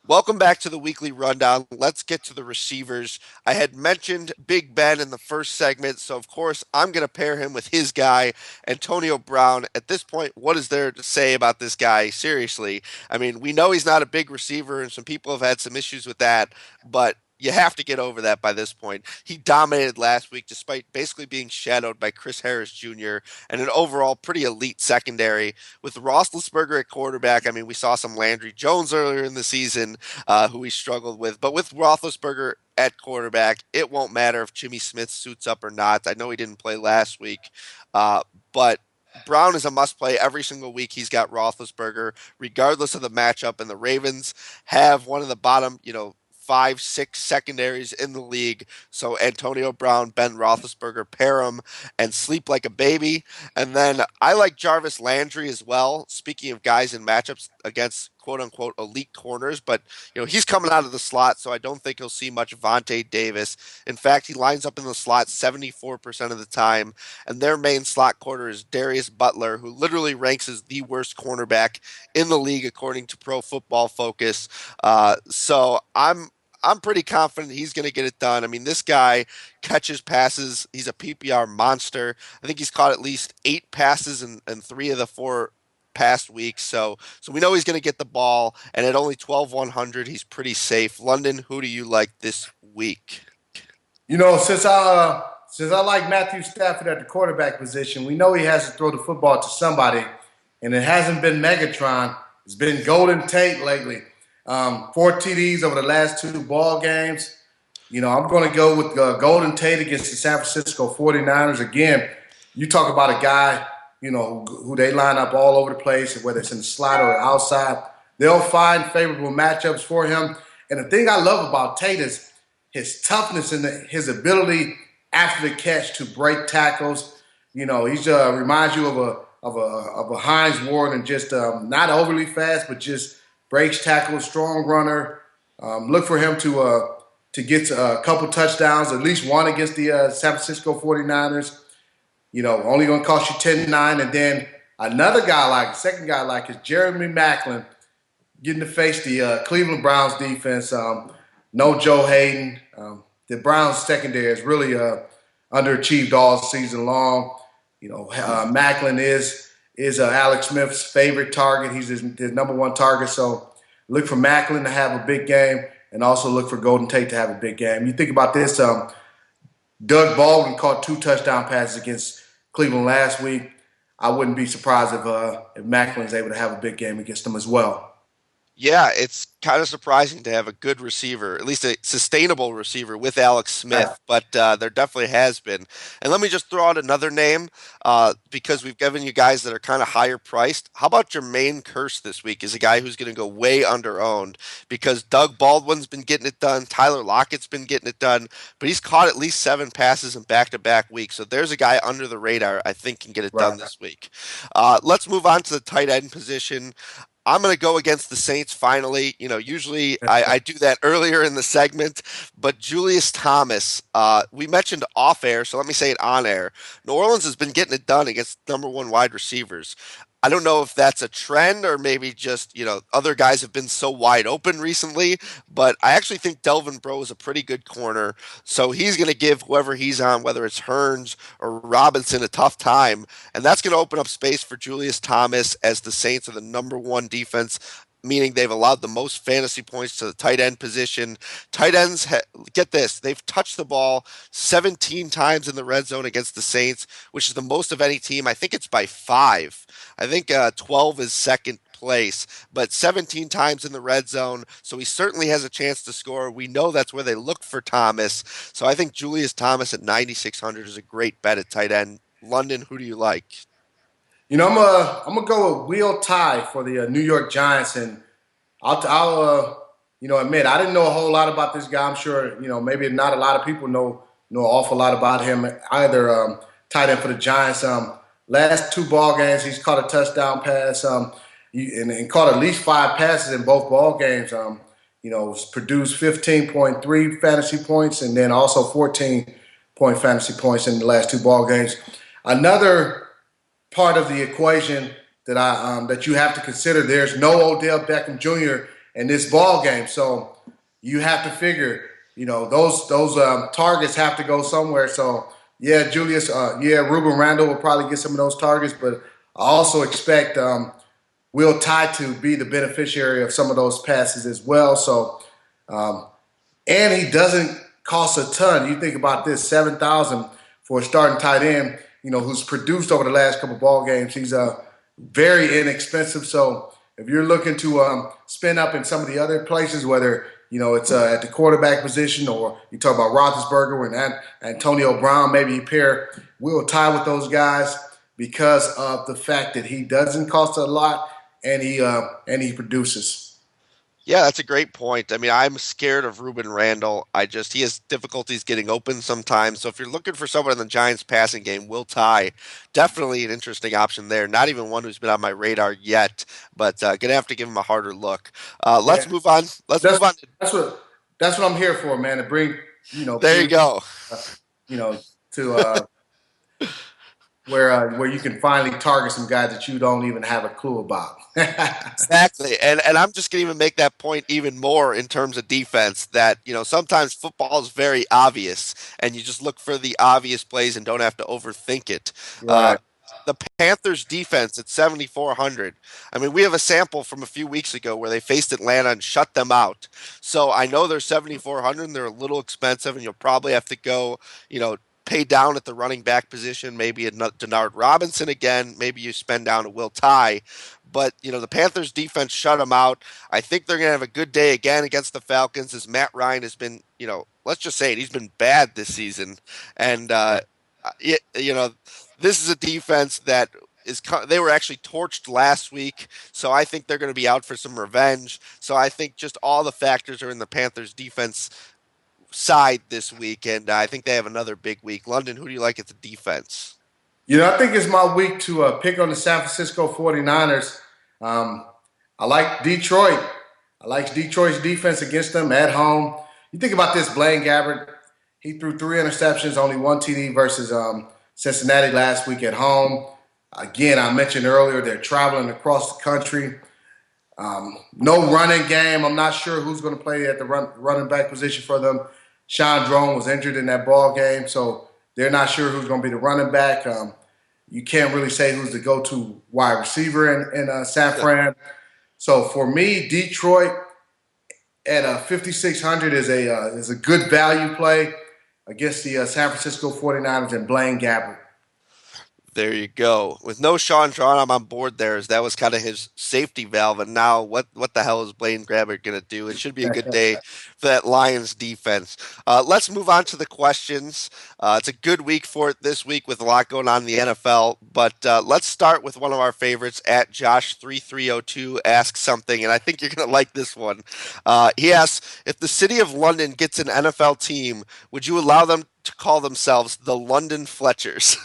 Welcome back to the weekly rundown. Let's get to the receivers. I had mentioned Big Ben in the first segment, so of course I'm going to pair him with his guy, Antonio Brown. At this point, what is there to say about this guy? Seriously. I mean, we know he's not a big receiver, and some people have had some issues with that, but you have to get over that by this point. He dominated last week despite basically being shadowed by Chris Harris Jr. and an overall pretty elite secondary. With Roethlisberger at quarterback, I mean, we saw some Landry Jones earlier in the season, who he struggled with. But with Roethlisberger at quarterback, it won't matter if Jimmy Smith suits up or not. I know he didn't play last week, but Brown is a must play every single week. He's got Roethlisberger, regardless of the matchup. And the Ravens have one of the bottom, 5, 6 secondaries in the league. So Antonio Brown, Ben Roethlisberger, pair them and sleep like a baby. And then I like Jarvis Landry as well. Speaking of guys in matchups against quote unquote elite corners, but he's coming out of the slot, so I don't think he'll see much Vontae Davis. In fact, he lines up in the slot 74% of the time, and their main slot corner is Darius Butler, who literally ranks as the worst cornerback in the league according to Pro Football Focus. So I'm pretty confident he's going to get it done. I mean, this guy catches passes. He's a PPR monster. I think he's caught at least 8 passes in 3 of the 4 past weeks. So we know he's going to get the ball. And at only 12,100, he's pretty safe. London, who do you like this week? Since I like Matthew Stafford at the quarterback position, we know he has to throw the football to somebody, and it hasn't been Megatron. It's been Golden Tate lately. 4 TDs over the last 2 ball games. I'm going to go with Golden Tate against the San Francisco 49ers. Again, you talk about a guy, who they line up all over the place, whether it's in the slot or outside. They'll find favorable matchups for him. And the thing I love about Tate is his toughness and his ability after the catch to break tackles. He reminds you of a Hines Ward, and just not overly fast, but just breaks tackles, strong runner. Look for him to get a couple touchdowns, at least one against the San Francisco 49ers. Only going to cost you 10-9. And then second guy like is Jeremy Maclin, getting to face the Cleveland Browns defense. No Joe Hayden. The Browns secondary has really underachieved all season long. Maclin is Alex Smith's favorite target. He's his number one target. So look for Maclin to have a big game, and also look for Golden Tate to have a big game. You think about this, Doug Baldwin caught 2 touchdown passes against Cleveland last week. I wouldn't be surprised if Macklin's able to have a big game against them as well. Yeah, it's kind of surprising to have a good receiver, at least a sustainable receiver with Alex Right. Smith, but there definitely has been. And let me just throw out another name because we've given you guys that are kind of higher priced. How about Jermaine Curse this week? Is a guy who's going to go way under owned because Doug Baldwin's been getting it done, Tyler Lockett's been getting it done, but he's caught at least 7 passes in back-to-back weeks. So there's a guy under the radar I think can get it done Right. this week. Let's move on to the tight end position. I'm going to go against the Saints finally. Usually I do that earlier in the segment, but Julius Thomas, we mentioned off air, so let me say it on air. New Orleans has been getting it done against number one wide receivers. I don't know if that's a trend or maybe just, other guys have been so wide open recently, but I actually think Delvin Breaux is a pretty good corner. So he's going to give whoever he's on, whether it's Hearns or Robinson, a tough time. And that's going to open up space for Julius Thomas as the Saints are the number one defense, meaning they've allowed the most fantasy points to the tight end position. Tight ends, get this, they've touched the ball 17 times in the red zone against the Saints, which is the most of any team. I think it's by 5. I think 12 is second place, but 17 times in the red zone. So he certainly has a chance to score. We know that's where they look for Thomas. So I think Julius Thomas at 9,600 is a great bet at tight end. London, who do you like? I'm gonna go with Will Tye for the New York Giants, and I'll admit I didn't know a whole lot about this guy. I'm sure maybe not a lot of people know an awful lot about him either. Tight end for the Giants. Last 2 ball games, he's caught a touchdown pass. And caught at least 5 passes in both ball games. Produced 15.3 fantasy points, and then also 14-point fantasy points in the last 2 ball games. Another part of the equation that you have to consider. There's no Odell Beckham Jr. in this ball game. So you have to figure, those targets have to go somewhere. So yeah, Ruben Randall will probably get some of those targets, but I also expect Will Tye to be the beneficiary of some of those passes as well. So um, and he doesn't cost a ton. You think about this: 7,000 for a starting tight end, who's produced over the last couple of ball games. He's very inexpensive. So if you're looking to spin up in some of the other places, whether it's at the quarterback position, or you talk about Roethlisberger and Antonio Brown, maybe you pair Will Tye with those guys because of the fact that he doesn't cost a lot and he produces. Yeah, that's a great point. I mean, I'm scared of Ruben Randall. He has difficulties getting open sometimes. So if you're looking for someone in the Giants passing game, Will Tye, definitely an interesting option there. Not even one who's been on my radar yet, but gonna have to give him a harder look. Yeah, Let's move on. Let's that's move on. that's what that's what I'm here for, man. To bring There you people, go. uh, you know, to where you can finally target some guys that you don't even have a clue about. Exactly. And I'm just going to even make that point even more in terms of defense that, sometimes football is very obvious and you just look for the obvious plays and don't have to overthink it. Uh, Right. the Panthers defense at 7,400. I mean, we have a sample from a few weeks ago where they faced Atlanta and shut them out. So I know they're 7,400 and they're a little expensive and you'll probably have to go, pay down at the running back position, maybe a Denard Robinson again, maybe you spend down a Will Tye. But the Panthers defense shut them out. I think they're going to have a good day again against the Falcons, as Matt Ryan has been, let's just say it, he's been bad this season, and this is a defense that they were actually torched last week, so I think they're going to be out for some revenge. So I think just all the factors are in the Panthers defense side this week, and I think they have another big week. London, who do you like at the defense? I think it's my week to pick on the San Francisco 49ers. Um, I like Detroit. I like Detroit's defense against them at home. You think about this, Blaine Gabbert. He threw 3 interceptions, only 1 TD versus Cincinnati last week at home. Again, I mentioned earlier they're traveling across the country. No running game. I'm not sure who's going to play at the running back position for them. Sean Drone was injured in that ball game, so they're not sure who's going to be the running back. You can't really say who's the go-to wide receiver in San Fran. So for me, Detroit at 5,600 is a good value play against the San Francisco 49ers and Blaine Gabbert. There you go. With no Sean Drawn, I'm on board there, as that was kind of his safety valve. And now, what the hell is Blaine Gabbert going to do? It should be a good day for that Lions defense. Let's move on to the questions. It's a good week for it this week with a lot going on in the NFL. But let's start with one of our favorites at Josh3302 asks something, and I think you're going to like this one. He asks, if the city of London gets an NFL team, would you allow them to call themselves the London Fletchers?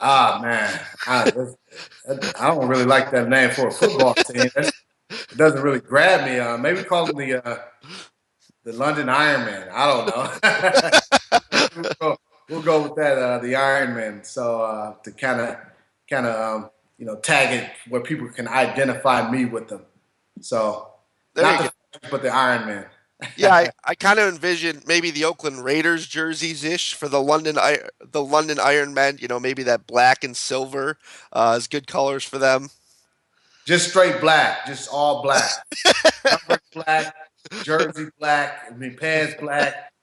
Ah, man, I don't really like that name for a football team. It doesn't really grab me. Maybe call them the London Ironman. I don't know. we'll go with that, the Ironman. So to kind of tag it where people can identify me with them. So There not you go. the but the Ironman. Yeah, I kind of envision maybe the Oakland Raiders jerseys ish for the London Iron Men. Maybe that black and silver is good colors for them. Just straight black, just all black. Number black, jersey black, I mean pants black.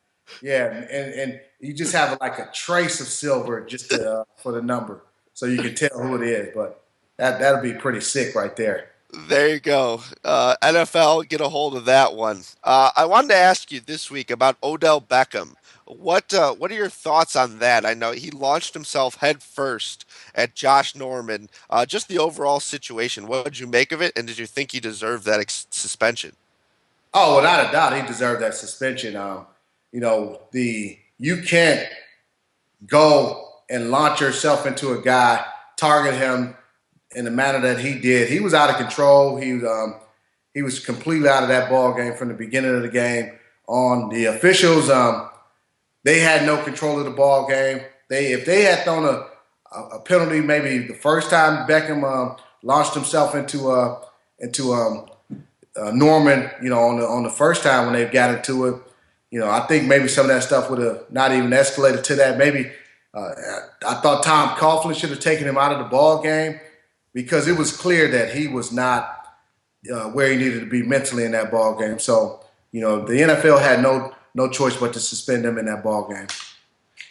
Yeah, and you just have like a trace of silver just for the number, so you can tell who it is. But that'll be pretty sick right there. There you go. NFL, get a hold of that one. I wanted to ask you this week about Odell Beckham. What are your thoughts on that? I know he launched himself head first at Josh Norman. Just the overall situation. What did you make of it, and did you think he deserved that suspension? Oh, without a doubt, he deserved that suspension. The you can't go and launch yourself into a guy, target him in the manner that he did. He was out of control. He was completely out of that ball game from the beginning of the game on. The officials, they had no control of the ball game. If they had thrown a penalty maybe the first time Beckham launched himself into Norman, on the first time when they got into it. I think maybe some of that stuff would have not even escalated to that. Maybe uh, I thought Tom Coughlin should have taken him out of the ball game because it was clear that he was not where he needed to be mentally in that ball game. So the NFL had no choice but to suspend him in that ball game.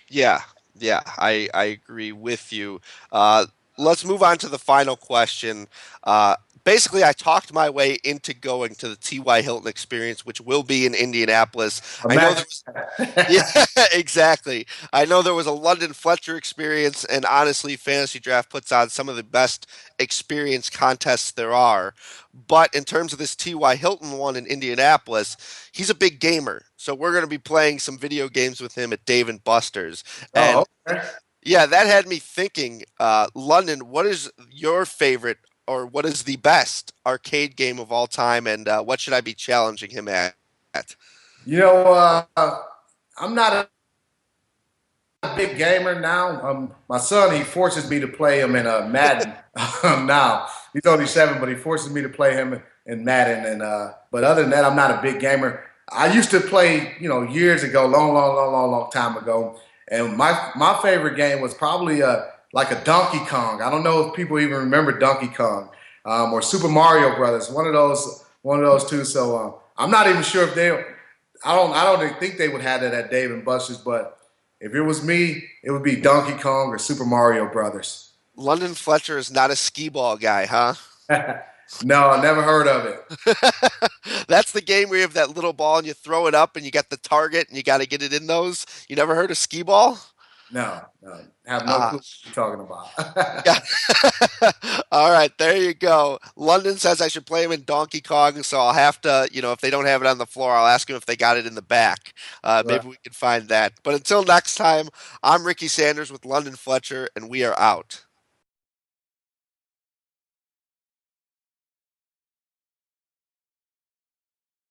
Yeah, yeah, I agree with you. Uh, let's move on to the final question. Basically, I talked my way into going to the T.Y. Hilton experience, which will be in Indianapolis. I know there Imagine was, yeah, that. exactly. I know there was a London Fletcher experience, and honestly, Fantasy Draft puts on some of the best experience contests there are. But in terms of this T.Y. Hilton one in Indianapolis, he's a big gamer. So we're going to be playing some video games with him at Dave and Buster's. Oh, And okay. yeah, that had me thinking, London, what is your favorite or what is the best arcade game of all time? And what should I be challenging him at? You know, I'm not a big gamer now. My son, he forces me to play him in Madden now. He's only 7, but he forces me to play him in Madden. And but other than that, I'm not a big gamer. I used to play, years ago, long time ago. And my favorite game was probably like a Donkey Kong. I don't know if people even remember Donkey Kong or Super Mario Brothers. One of those two. So I'm not even sure if they. I don't think they would have that at Dave and Buster's, but if it was me, it would be Donkey Kong or Super Mario Brothers. London Fletcher is not a skee ball guy, huh? No, I never heard of it. That's the game where you have that little ball and you throw it up and you got the target and you got to get it in those. You never heard of skee ball? No, no, I have no Ah, clue what you're talking yeah. about. All right, there you go. London says I should play him in Donkey Kong, so I'll have to, if they don't have it on the floor, I'll ask him if they got it in the back. Right. Maybe we can find that. But until next time, I'm Ricky Sanders with London Fletcher, and we are out.